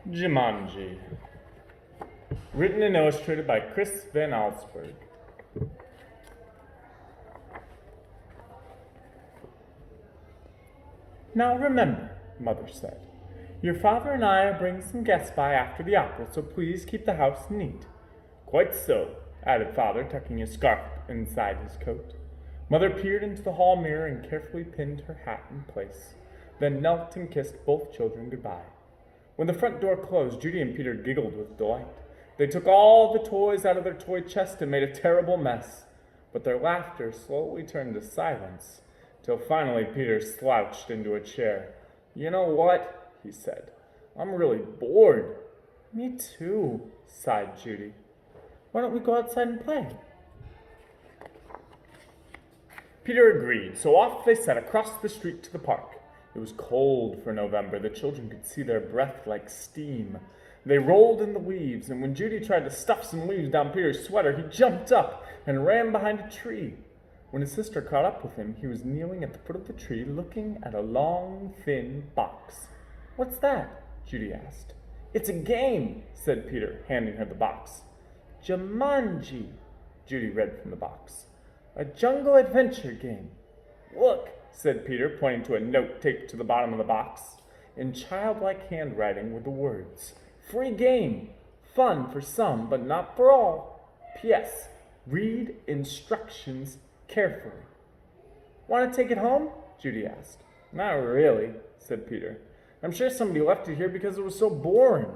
Jumanji. Written and illustrated by Chris Van Allsburg. Now remember, Mother said, your father and I are bringing some guests by after the opera, so please keep the house neat. Quite so, added Father, tucking his scarf inside his coat. Mother peered into the hall mirror and carefully pinned her hat in place, then knelt and kissed both children goodbye. When the front door closed, Judy and Peter giggled with delight. They took all the toys out of their toy chest and made a terrible mess, but their laughter slowly turned to silence, till finally Peter slouched into a chair. You know what? He said. I'm really bored. Me too, sighed Judy. Why don't we go outside and play? Peter agreed, so off they set across the street to the park. It was cold for November. The children could see their breath like steam. They rolled in the leaves, and when Judy tried to stuff some leaves down Peter's sweater, he jumped up and ran behind a tree. When his sister caught up with him, he was kneeling at the foot of the tree, looking at a long, thin box. What's that? Judy asked. It's a game, said Peter, handing her the box. Jumanji, Judy read from the box. A jungle adventure game. Look, said Peter, pointing to a note taped to the bottom of the box. In childlike handwriting were the words, free game, fun for some, but not for all. P.S. Read instructions carefully. Want to take it home? Judy asked. Not really, said Peter. I'm sure somebody left it here because it was so boring.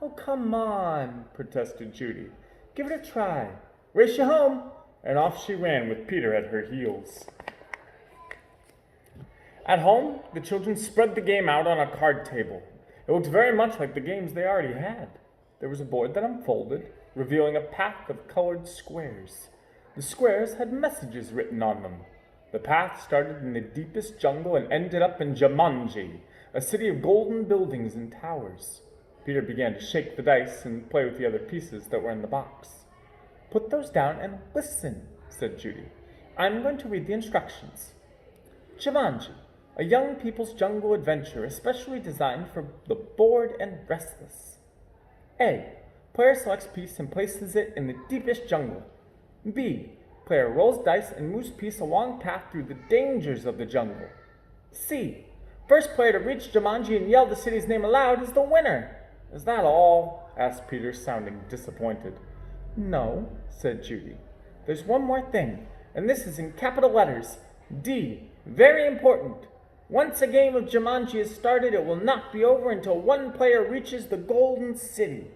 Oh, come on, protested Judy. Give it a try. Race you home. And off she ran with Peter at her heels. At home, the children spread the game out on a card table. It looked very much like the games they already had. There was a board that unfolded, revealing a path of colored squares. The squares had messages written on them. The path started in the deepest jungle and ended up in Jumanji, a city of golden buildings and towers. Peter began to shake the dice and play with the other pieces that were in the box. Put those down and listen, said Judy. I'm going to read the instructions. Jumanji, a young people's jungle adventure especially designed for the bored and restless. A. Player selects piece and places it in the deepest jungle. B. Player rolls dice and moves piece along path through the dangers of the jungle. C. First player to reach Jumanji and yell the city's name aloud is the winner. Is that all? Asked Peter, sounding disappointed. No, said Judy. There's one more thing, and this is in capital letters. D. Very important. Once a game of Jumanji is started, it will not be over until one player reaches the Golden City.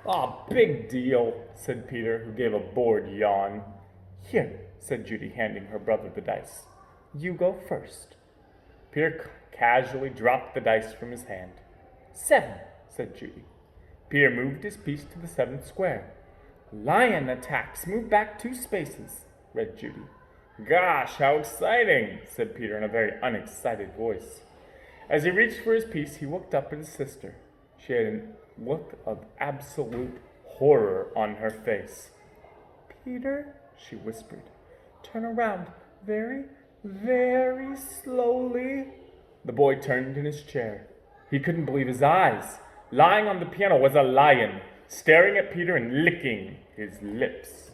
Ah, big deal, said Peter, who gave a bored yawn. Here, said Judy, handing her brother the dice. You go first. Peter casually dropped the dice from his hand. 7, said Judy. Peter moved his piece to the 7th square. Lion attacks. Move back 2 spaces, read Judy. Gosh, how exciting, said Peter in a very unexcited voice. As he reached for his piece, he looked up at his sister. She had a look of absolute horror on her face. Peter, she whispered, turn around very, very slowly. The boy turned in his chair. He couldn't believe his eyes. Lying on the piano was a lion, staring at Peter and licking his lips.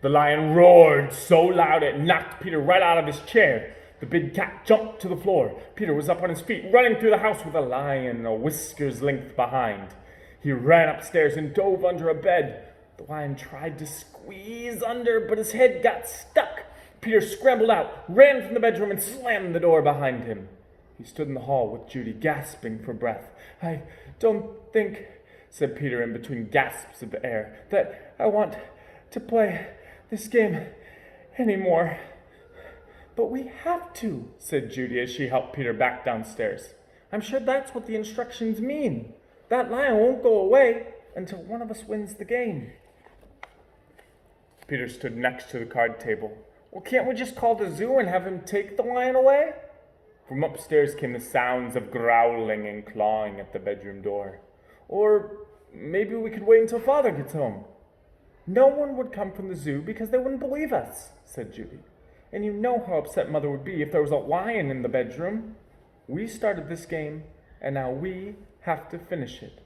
The lion roared so loud it knocked Peter right out of his chair. The big cat jumped to the floor. Peter was up on his feet, running through the house with a lion a whisker's length behind. He ran upstairs and dove under a bed. The lion tried to squeeze under, but his head got stuck. Peter scrambled out, ran from the bedroom, and slammed the door behind him. He stood in the hall with Judy, gasping for breath. I don't think, said Peter in between gasps of air, that I want to play this game anymore. But we have to, said Judy as she helped Peter back downstairs. I'm sure that's what the instructions mean. That lion won't go away until one of us wins the game. Peter stood next to the card table. Well, can't we just call the zoo and have him take the lion away? From upstairs came the sounds of growling and clawing at the bedroom door. Or maybe we could wait until Father gets home. No one would come from the zoo because they wouldn't believe us, said Judy. And you know how upset Mother would be if there was a lion in the bedroom. We started this game, and now we have to finish it.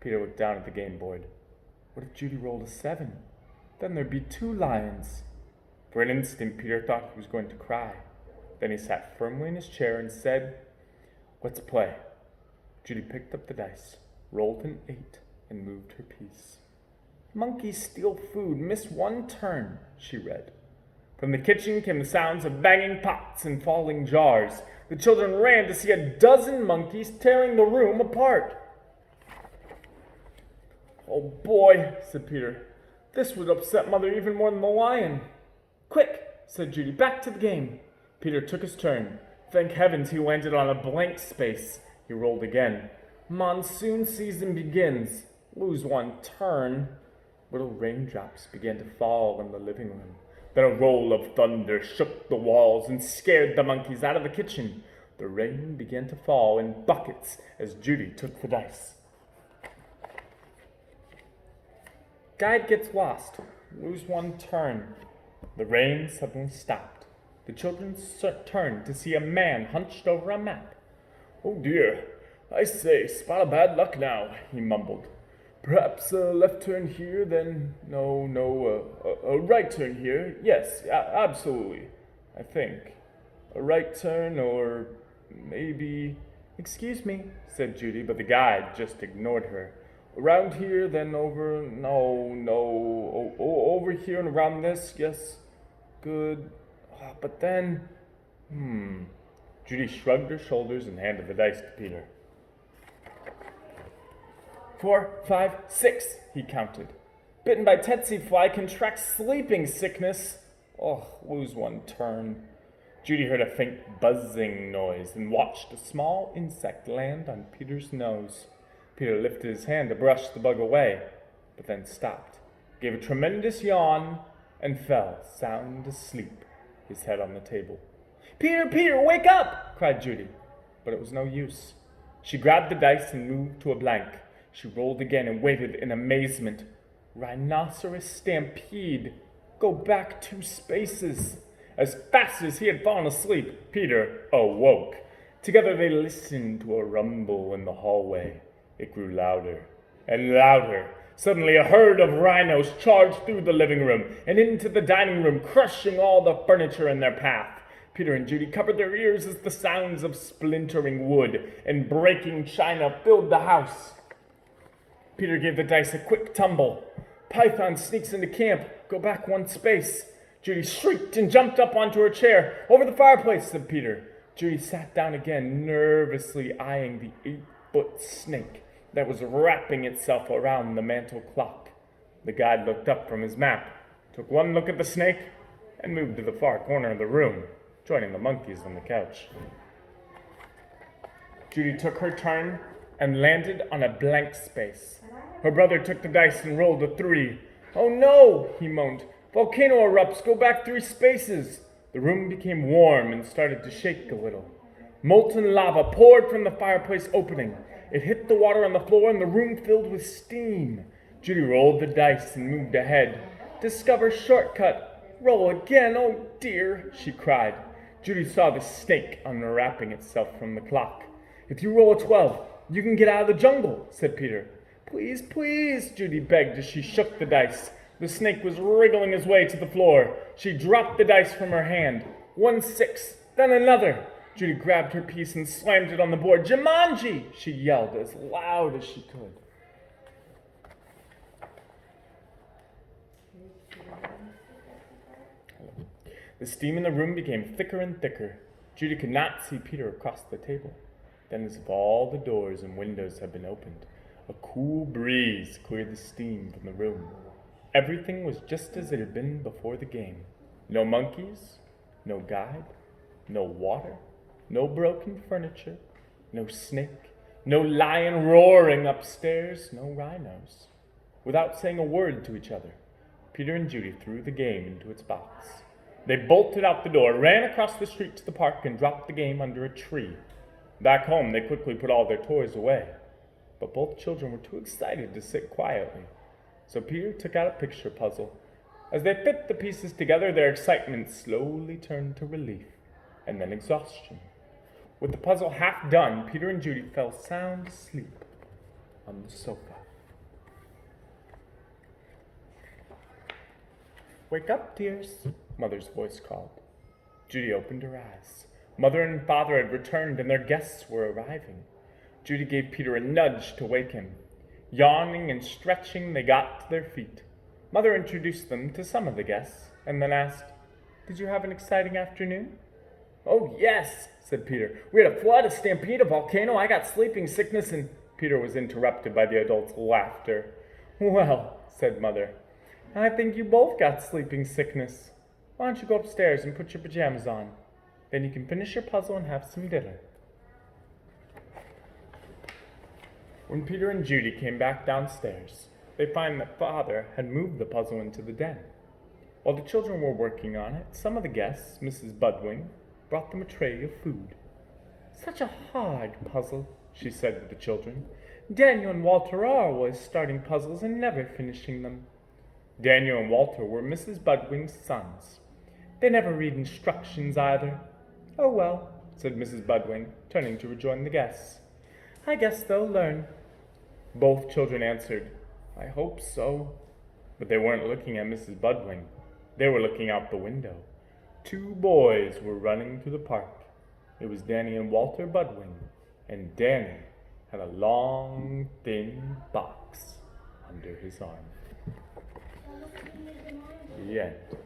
Peter looked down at the game board. What if Judy rolled a 7? Then there'd be 2 lions. For an instant, Peter thought he was going to cry. Then he sat firmly in his chair and said, "Let's play." Judy picked up the dice, rolled an 8, and moved her piece. "Monkeys steal food, miss 1 turn," she read. From the kitchen came the sounds of banging pots and falling jars. The children ran to see a dozen monkeys tearing the room apart. "Oh boy," said Peter. "This would upset Mother even more than the lion." "Quick," said Judy, "back to the game." Peter took his turn. Thank heavens he landed on a blank space. He rolled again. "Monsoon season begins. Lose 1 turn." Little raindrops began to fall in the living room. Then a roll of thunder shook the walls and scared the monkeys out of the kitchen. The rain began to fall in buckets as Judy took the dice. Guide gets lost. Lose 1 turn. The rain suddenly stopped. The children turned to see a man hunched over a map. "Oh dear, I say, spot of bad luck now," he mumbled. "Perhaps a left turn here, then a right turn here. Yes, absolutely, I think. A right turn, or maybe..." "Excuse me," said Judy, but the guide just ignored her. "Around here, then over... over here and around this, yes. Good. But then... Judy shrugged her shoulders and handed the dice to Peter. 4, 5, 6, he counted. "Bitten by tsetse fly, contracts sleeping sickness. Lose 1 turn." Judy heard a faint buzzing noise and watched a small insect land on Peter's nose. Peter lifted his hand to brush the bug away, but then stopped, gave a tremendous yawn, and fell sound asleep, his head on the table. "Peter, Peter, wake up!" cried Judy, but it was no use. She grabbed the dice and moved to a blank. She rolled again and waited in amazement. Rhinoceros stampede. Go back 2 spaces. As fast as he had fallen asleep, Peter awoke. Together they listened to a rumble in the hallway. It grew louder and louder. Suddenly a herd of rhinos charged through the living room and into the dining room, crushing all the furniture in their path. Peter and Judy covered their ears as the sounds of splintering wood and breaking china filled the house. Peter gave the dice a quick tumble. "Python sneaks into camp. Go back 1 space." Judy shrieked and jumped up onto her chair. "Over the fireplace," said Peter. Judy sat down again, nervously eyeing the 8-foot snake that was wrapping itself around the mantel clock. The guide looked up from his map, took 1 look at the snake, and moved to the far corner of the room, joining the monkeys on the couch. Judy took her turn and landed on a blank space. Her brother took the dice and rolled a 3. "Oh no," he moaned. "Volcano erupts. Go back 3 spaces." The room became warm and started to shake a little. Molten lava poured from the fireplace opening. It hit the water on the floor and the room filled with steam. Judy rolled the dice and moved ahead. "Discover shortcut. Roll again. Oh dear," she cried. Judy saw the snake unwrapping itself from the clock. "If you roll a 12, you can get out of the jungle," said Peter. "Please, please," Judy begged as she shook the dice. The snake was wriggling his way to the floor. She dropped the dice from her hand. 1 6, then another. Judy grabbed her piece and slammed it on the board. "Jumanji!" she yelled as loud as she could. The steam in the room became thicker and thicker. Judy could not see Peter across the table. Then, as if all the doors and windows had been opened, a cool breeze cleared the steam from the room. Everything was just as it had been before the game. No monkeys, no guide, no water, no broken furniture, no snake, no lion roaring upstairs, no rhinos. Without saying a word to each other, Peter and Judy threw the game into its box. They bolted out the door, ran across the street to the park, and dropped the game under a tree. Back home, they quickly put all their toys away. But both children were too excited to sit quietly. So Peter took out a picture puzzle. As they fit the pieces together, their excitement slowly turned to relief, and then exhaustion. With the puzzle half done, Peter and Judy fell sound asleep on the sofa. "Wake up, dears," Mother's voice called. Judy opened her eyes. Mother and Father had returned, and their guests were arriving. Judy gave Peter a nudge to wake him. Yawning and stretching, they got to their feet. Mother introduced them to some of the guests, and then asked, "Did you have an exciting afternoon?" "Oh, yes," said Peter. "We had a flood, a stampede, a volcano. I got sleeping sickness," and Peter was interrupted by the adults' laughter. "Well," said Mother, "I think you both got sleeping sickness. Why don't you go upstairs and put your pajamas on? Then you can finish your puzzle and have some dinner." When Peter and Judy came back downstairs, they found that Father had moved the puzzle into the den. While the children were working on it, some of the guests, Mrs. Budwing, brought them a tray of food. "Such a hard puzzle," she said to the children. "Daniel and Walter are always starting puzzles and never finishing them." Daniel and Walter were Mrs. Budwing's sons. "They never read instructions either." "Oh, well," said Mrs. Budwing, turning to rejoin the guests. "I guess they'll learn." Both children answered, "I hope so." But they weren't looking at Mrs. Budwing. They were looking out the window. 2 boys were running through the park. It was Danny and Walter Budwing, and Danny had a long, thin box under his arm. The end.